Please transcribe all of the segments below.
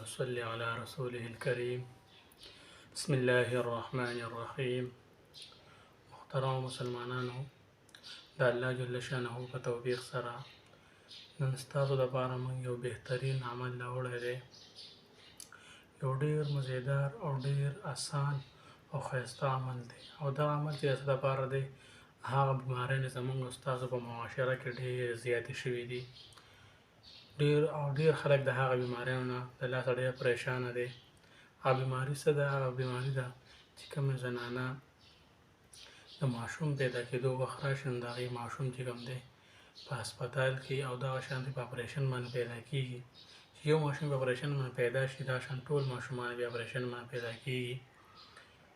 نصلي على رسوله الكريم. بسم الله الرحمن الرحیم. محترم مسلمانانو، د الله جل شانه په توفیق سره نن ستاسو دپاره موږ یو بهترین عمل راوړی دی. یو ډېر مزیدار او ډېر اسان او ښایسته عمل دی، او دا عمل چې د څه دپاره دی، هغه بیمارۍ زموږ ستاسو په معاشره کې ډېرې زیاتې شوي دي. ډېر خلک د هغه بیماریانو نه د لاسه ډېر پریشانه دی. هغه بیماري څه ده؟ هغه بیماري ده چې کومه زنانه د ماشوم پیدا کېدو وخت راشي، نو د هغې ماشوم چې کوم دی په هسپتال کې او دغه شانتې په اپریشن باندې پیدا کېږي. چې یو ماشوم په اپریشن باندې پیدا شي، دا شان ټول ماشومان بیا اپریشن باندې پیدا کېږي،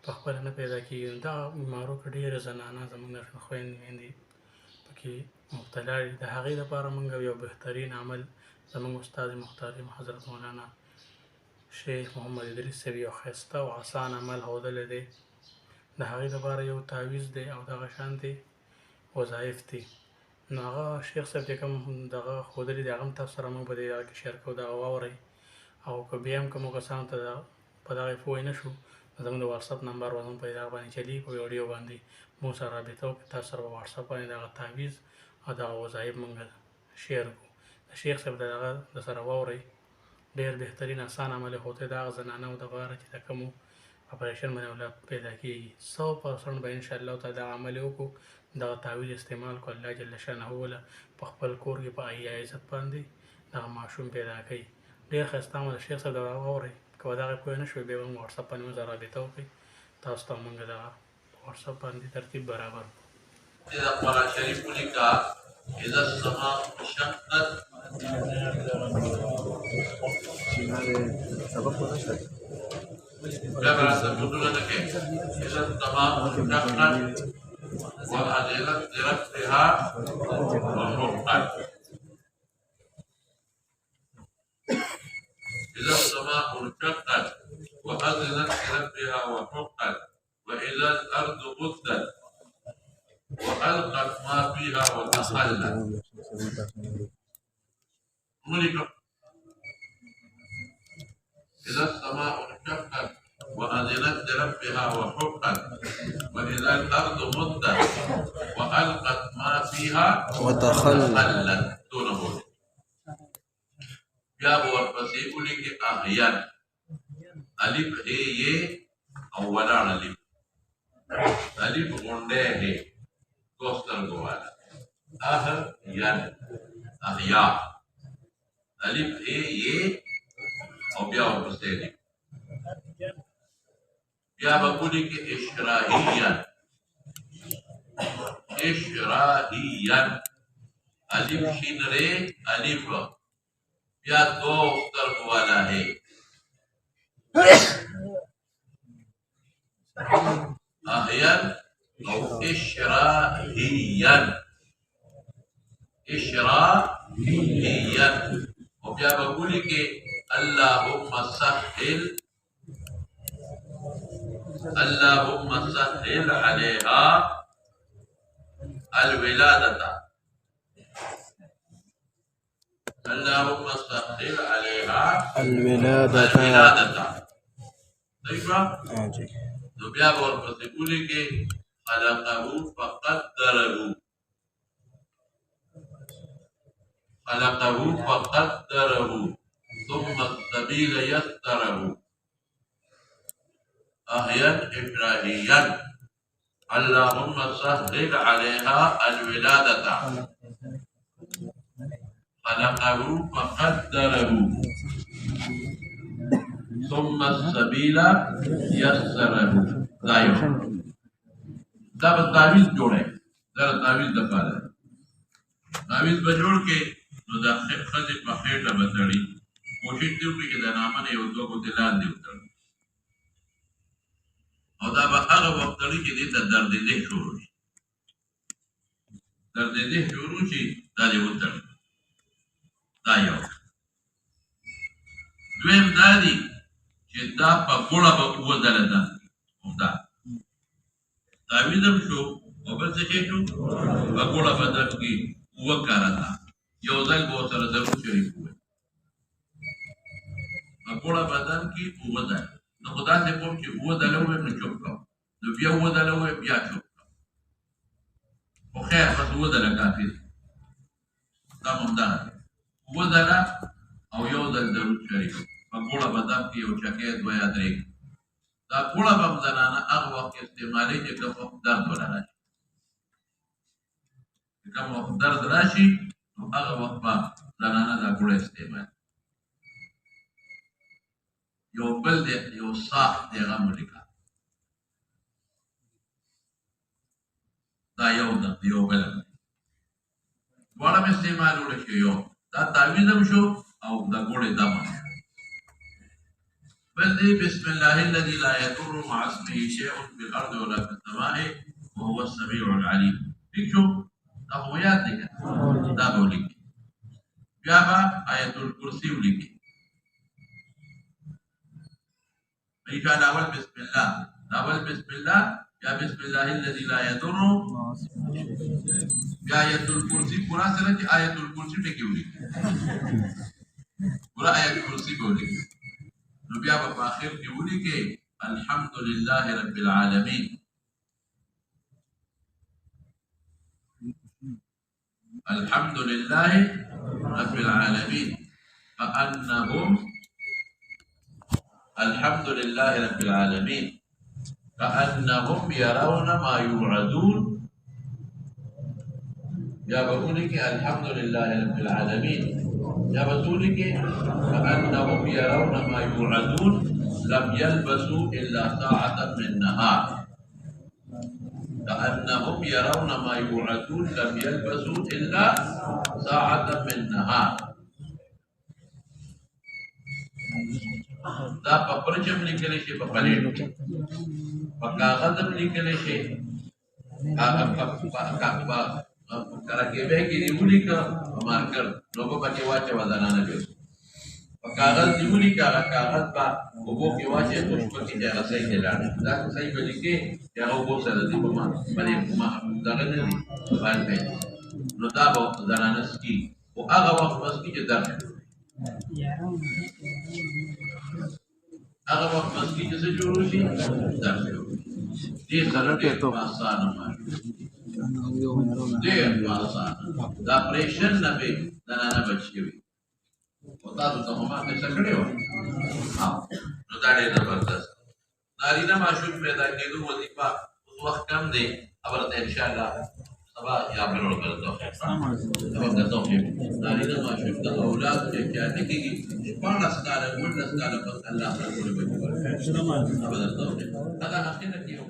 په خپله نه پیدا کېږي. نو دغه بیمارو کې ډېره زنانه زموږ د خویندې میندې پکې مبتلا دي. د هغې لپاره موږ یو بهترین عمل زموږ استاد محترم حضرت مولانا شیخ محمد ادریس صاحب یو ښایسته او اسان عمل ښودلی دی. د هغې لپاره یو تعویض دی او دغه شانتې وظایف دي. نو هغه شیخ صاحب چې کوم دغه ښودلي دي، هغه هم تاسو سره موږ په دې هغه کې شیر کوو، دغه واورئ. او که بیا هم کومو کسانو ته په دغه پوه نه شو، زموږ د واتساپ نمبر به زموږ په دغه باندې چلېږي، په ویډیو باندې موږ سره رابطه وکړئ. تاسو سره په واتساپ باندې دغه تعویض او دغه وظایف موږ شیر کړو. د شیخ صاحب د هغه د سره واورئ. ډېر بهترین اسان عمل یې ښودلی د هغه زنانو دپاره چې د کومو اپریشن باندې اولاد پیدا کېږي. 100% به انشاءالله تعالی دغه عمل یې وکړو، دغه تعویض استعمال کړو. الله جل شانه له په خپل کور کې په حیا عزت باندې دغه ماشوم پیدا کوي. ډېر ښایسته عمل. شیخ صاحب دغه واورئ. که په دغه پوه نه شوئ، بیا به موږ واتساپ باندې موږ سره رابطه وکړئ. تاسو ته موږ دغه واتساپ باندې ترتیب برابر کړو. قرآن شریف ولیکا اذا السماء انشقت بیا براسه بدونه نه کې اذا السماء انشقت وأذنت لربها وحقت. إذا السماء انشقت وأذنت لربها وحقت وإذا الأرض مدت وألقت ما فيها وتخلت. ملك إذا السماء انشقت وأذنت لربها وحقت وإذا الأرض مدت وألقت ما فيها وتخلت. دون هون بیا ورپسې ولیکي احیان، الف هي یہ او ولاړ الف، الف غونډه هي دوستر ګواله احیان احیا، الف هي یہ او بیا ورپسې الف. بیا به ولیکي اشراحیان، اشراحیان الف شین رے الف بیا دو سترګو والا ہے احیان او اشراحیان، اشراحیان. او بیا به ولیکي اللهم سهل، اللهم سهل عليها الولادة، اللهم سهل عليها الولادة. طيب نو بیا ورپسې ولیکي خلقه فقدره، خلقه فقدره ثم السبيل يسره. أحيان إبراهيا اللهم سهل عليها الولادة، خلقه فقدره ثم السبيل يسره. دا یو دا به تعویض جوړی، دا تعویض دپاره تعویض به جوړ کې. نو دا ښځې په خېټه به تړي، کوشش دې وکړي چې د نامه نه یو دوه ګوتې لاندې وتړي، او دا به هغه وخت تړي چې دې ته دردېدې شروع شي. دردېدې شروع شي دا دې وتړي. دا یو. دویم دا دي چې دا په ګوړه به اووه ځله ده، دا تعویض هم شو او بل څه شی شو، په ګوړه به درد کې اووه کاله ده. یو ځل به ورسره ضرور شریک ووایي. ګوړه بدن کې اووه دله نو خو داسې کوم چې اووه دله ووایم نو چوپ کوم نو بیا اووه دله ووایم بیا چوپ کوم خو خیر بس اووه دله کافي دي دا به همدغه دی اووه دله او یو ځل درود شریف په ګوړه بدن کې یو چکې دوه یا درې دا ګوړه به هم زنانه هغه وخت استعمالوي چې کوم وخت درد وله راشي چې کوم وخت درد راشي نو هغه وخت به زنانه دا ګوړه استعمال یو بل دی یو صاف دی هغه مو لیکه دا یو ده یو بل دواړه مې استعمالولی شي یو دا تعویض هم شو او د ګوړې دم هم بل دی بسم الله الذي لا يضر مع اسمه شيء في الارض ولا في السماء وهو السميع العليم ٹھیک شو دا خو یاد دی که دا به ولیکي بیا به آیت الکرسي ولیکي ایشان اول بسم الله اول بسم الله یا بسم الله الذي لا يضر بیا آیت الکرسي پورا سره چې آیت الکرسي ټکی ولیکي پورا آیت الکرسي به ولیکي نو بیا به په آخر کې ولیکي الحمد لله رب العالمين الحمد لله رب العالمين كأنهم الحمد لله رب العالمين كأنهم يرون ما يوعدون يا بقولك الحمد لله رب العالمين يا بقولك كأنهم يرون ما يوعدون لم يلبسوا إلا ساعة من نهار كأنهم يرون ما يوعدون لم يلبسوا إلا ساعة من نهار دا په پرچم لیکلی شي په پلیټ په کاغذ هم لیکلی شي کرکېبی کې دې ولیکه په مارکر نو به پکې واچوه زنانه بیا په کاغذ دې ولیکه هغه کاغذ به اوبو کې واچوې په شپه کې چې هغه صحیح دی لاړې دا صحیح به لیکې چې هغه اوبو سره دي په باندې دغه نه دي باندې نو دا به زنانه څکي خو هغه وخت به څکي چې درد هغه وخت بس کې چې څه جوړ شي درد دې سره ډېر په اسانه باندې ډېر په اسانه دا پریشن نه به زنانه بچي وي او تاسو ته هم څه کړی وو نو دا ډېر زبردست نارینه ماشوم پیدا کېدو وظیفه اوس وخت کم دی ورته ان شاء الله سبا یا بلور کرتا ہوں سبا کرتا ہوں نارینه ماشوم د اولاد چې کېږي کېږي شپاړس کاله 19 کاله پس الله تعالی ورته ورکړي دا درته دا حقیقت یو